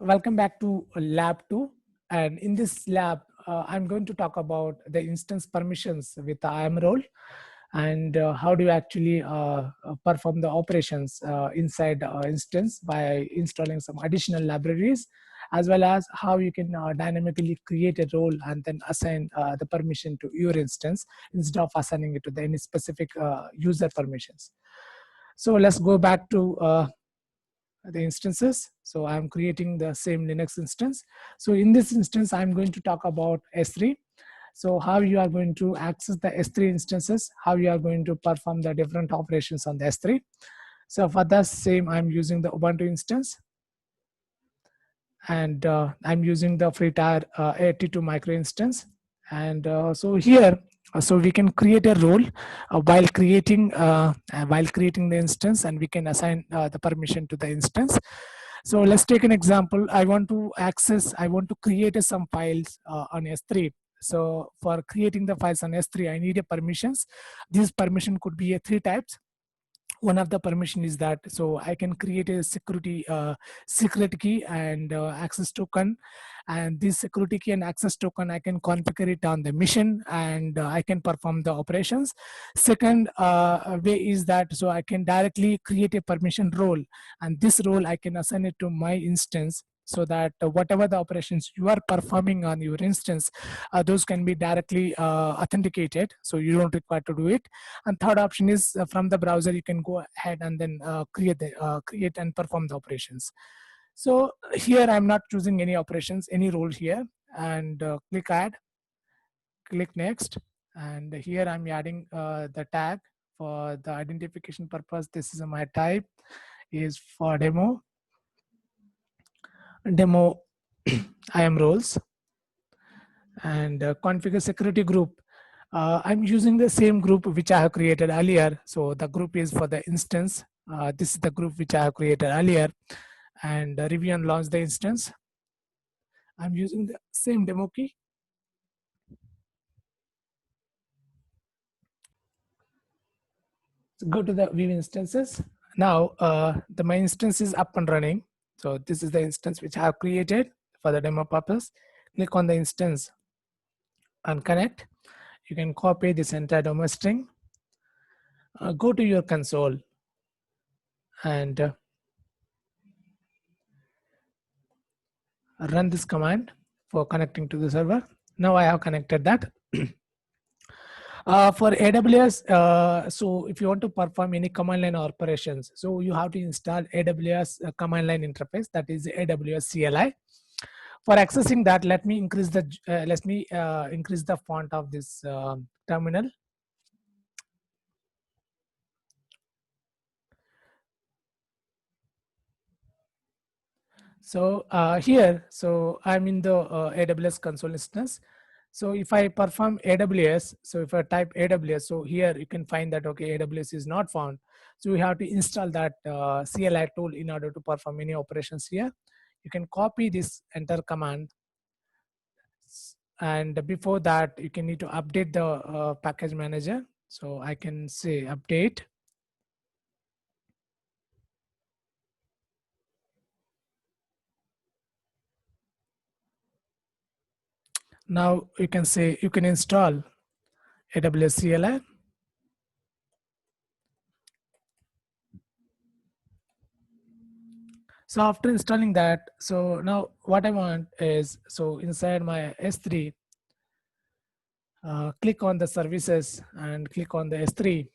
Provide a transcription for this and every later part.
Welcome back to lab 2. And in this lab, I'm going to talk about the instance permissions with the IAM role and how do you actually perform the operations inside instance by installing some additional libraries, as well as how you can dynamically create a role and then assign the permission to your instance instead of assigning it to any specific user permissions. So let's go back to the instances. So I'm creating the same Linux instance. So in this instance, I'm going to talk about S3. So how you are going to access the S3 instances, how you are going to perform the different operations on the S3. So for that same, I'm using the Ubuntu instance, and I'm using the FreeTire 82 micro instance. And so here, so we can create a role while creating the instance, and we can assign the permission to the instance. So let's take an example. I want to create some files on S3. So for creating the files on S3, I need a permissions. This permission could be a three types. One of the permission is that so I can create a secret key and access token, and this security key and access token I can configure it on the mission, and I can perform the operations. Second way is that so I can directly create a permission role, and this role I can assign it to my instance, so that whatever the operations you are performing on your instance, those can be directly authenticated, so you don't require to do it. And third option is from the browser, you can go ahead and then create and perform the operations. So here I'm not choosing any operations, any role here, and click add, click next. And here I'm adding the tag for the identification purpose. This is my type is for demo IAM roles, and configure security group. I'm using the same group which I have created earlier. So the group is for the instance. This is the group which I have created earlier, and review and launch the instance. I'm using the same demo key. So go to the view instances. Now my instance is up and running. So this is the instance which I have created for the demo purpose. Click on the instance and connect. You can copy this entire domain string. Go to your console and run this command for connecting to the server. Now I have connected that. For AWS, so if you want to perform any command line operations, so you have to install AWS command line interface, that is AWS CLI. For accessing that, let me increase the font of this terminal. So here, so I'm in the AWS console instance. So if I perform AWS, so if I type AWS, so here you can find that, okay, AWS is not found. So we have to install that CLI tool in order to perform any operations here. You can copy this enter command. And before that, you can need to update the package manager. So I can say update. Now you can say you can install AWS CLI. So after installing that, so now what I want is, so inside my S3, click on the services and click on the S3.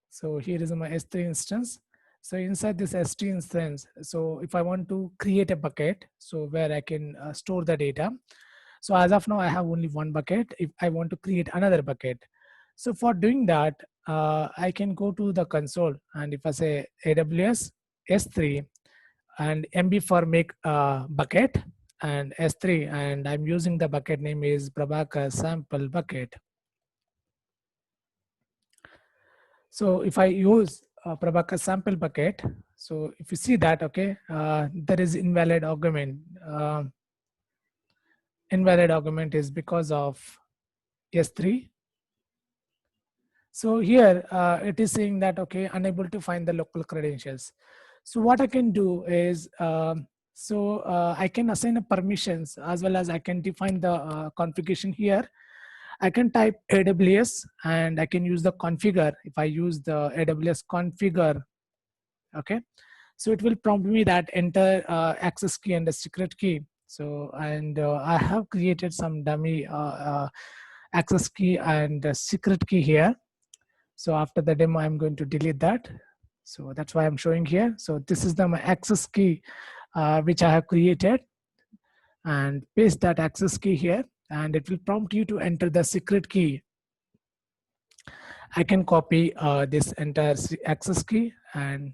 So here is my S3 instance. So inside this S3 instance, so if I want to create a bucket, so where I can store the data. So as of now, I have only one bucket. If I want to create another bucket, so for doing that, I can go to the console, and if I say AWS S3 and MB for make bucket and S3, and I'm using the bucket name is Prabhakar sample bucket. So if I use Prabhakar sample bucket, so if you see that, okay, there is invalid argument. Invalid argument is because of S3. So here it is saying that, okay, unable to find the local credentials. So what I can do is So I can assign a permissions as well as I can define the configuration here. I can type AWS and I can use the configure. If I use the AWS configure, okay, so it will prompt me that enter access key and the secret key. So, and I have created some dummy access key and secret key here. So after the demo, I'm going to delete that. So that's why I'm showing here. So this is the my access key which I have created, and paste that access key here, and it will prompt you to enter the secret key. I can copy this entire access key and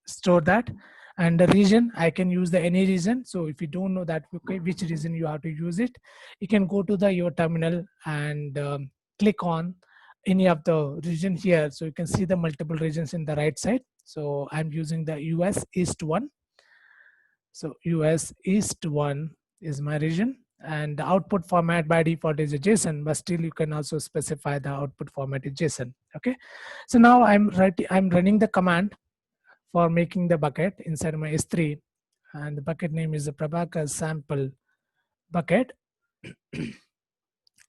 store that. And the region, I can use the any region. So if you don't know that okay, which region you have to use it, you can go to the your terminal and click on any of the region here. So you can see the multiple regions in the right side. So I'm using the US East one. So US East one is my region, and the output format by default is a JSON, but still you can also specify the output format is JSON. Okay. So now I'm running the command for making the bucket inside my S3, and the bucket name is the Prabhakar sample bucket.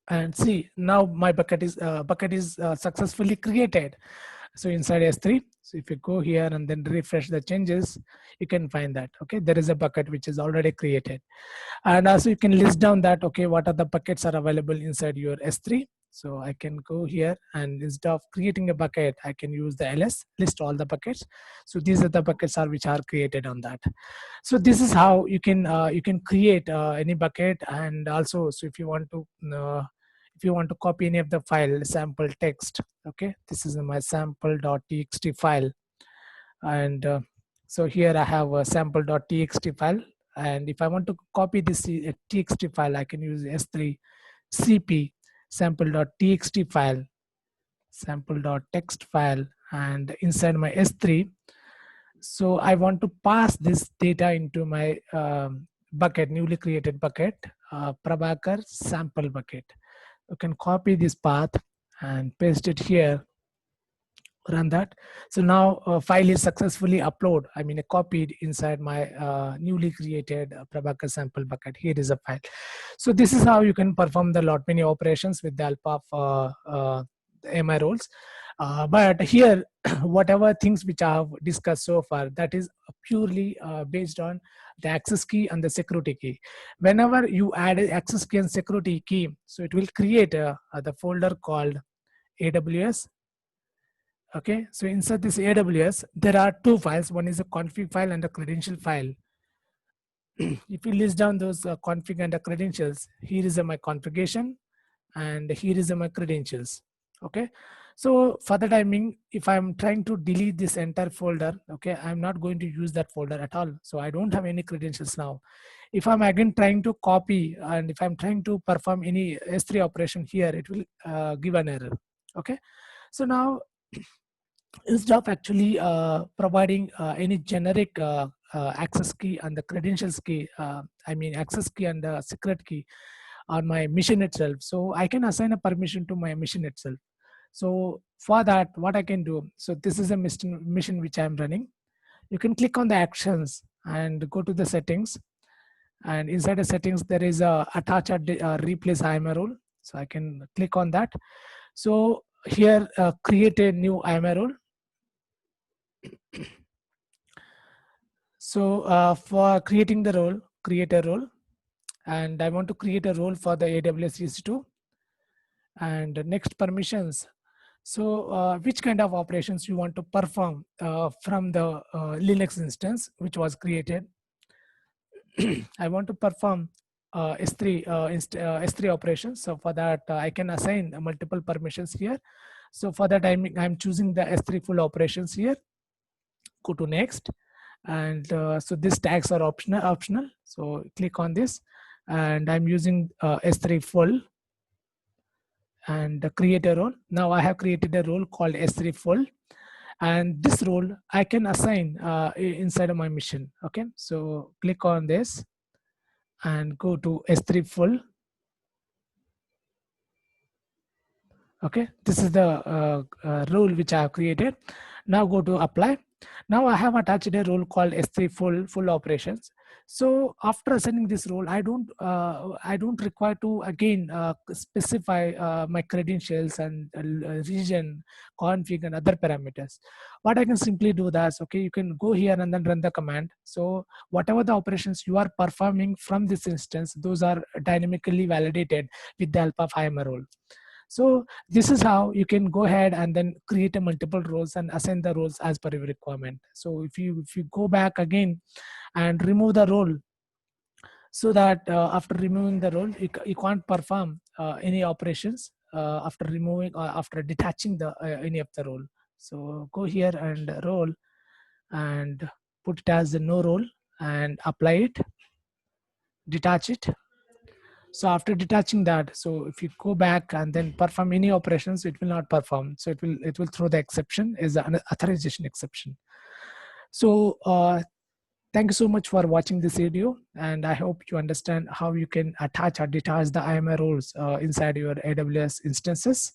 And see, now my bucket is successfully created. So inside S3, so if you go here and then refresh the changes, you can find that okay, there is a bucket which is already created. And also you can list down that okay, what are the buckets are available inside your S3. So I can go here, and instead of creating a bucket, I can use the ls, list all the buckets. So these are the buckets are which are created on that. So this is how you can create any bucket. And also, so if you want to copy any of the file sample text, okay, this is my sample.txt file. And so here I have a sample.txt file, and if I want to copy this txt file, I can use s3 cp sample.txt file, sample.text file, and inside my s3, so I want to pass this data into my bucket, newly created bucket, Prabhakar sample bucket. You can copy this path and paste it here, run that. So now file is successfully uploaded, copied inside my newly created Prabhakar sample bucket. Here is a file. So this is how you can perform the lot many operations with the help of MI roles. But here, whatever things which I have discussed so far, that is purely based on the access key and the security key. Whenever you add an access key and security key, so it will create the folder called AWS. Okay, so inside this AWS, there are two files. One is a config file and a credential file. If you list down those config and the credentials, here is my configuration and here is my credentials. Okay, so for the timing, if I'm trying to delete this entire folder, okay, I'm not going to use that folder at all. So I don't have any credentials now. If I'm again trying to copy and if I'm trying to perform any S3 operation here, it will give an error. Okay, so now instead of actually providing any generic access key and the credentials key, access key and the secret key on my machine itself, so I can assign a permission to my machine itself. So for that, what I can do, so this is a mission which I'm running. You can click on the actions and go to the settings, and inside the settings there is a attach or replace IAMA role. So I can click on that. So here create a new IAMA role. So for creating the role, create a role, and I want to create a role for the AWS EC2. And next permissions. So which kind of operations you want to perform from the Linux instance which was created. I want to perform S3 operations. So for that, I can assign multiple permissions here. So for that, I'm choosing the S3 full operations here. Go to next. And so these tags are optional. So click on this, and I'm using S3 full and create a role. Now I have created a role called S3 full, and this role I can assign inside of my mission. Okay, so click on this and go to S3 full. Okay, this is the role which I have created. Now go to apply. Now I have attached a role called S3 full operations. So after assigning this role, I don't require to again specify my credentials and region, config, and other parameters. What I can simply do that, okay, you can go here and then run the command. So whatever the operations you are performing from this instance, those are dynamically validated with the help of IAM role. So this is how you can go ahead and then create a multiple roles and assign the roles as per your requirement. So if you go back again and remove the role, so that after removing the role, you can't perform any operations after removing or after detaching the any of the role. So go here and role and put it as a no role and apply it, detach it. So after detaching that, so if you go back and then perform any operations, it will not perform. So it will throw the exception as an authorization exception. So thank you so much for watching this video, and I hope you understand how you can attach or detach the IAM roles inside your AWS instances.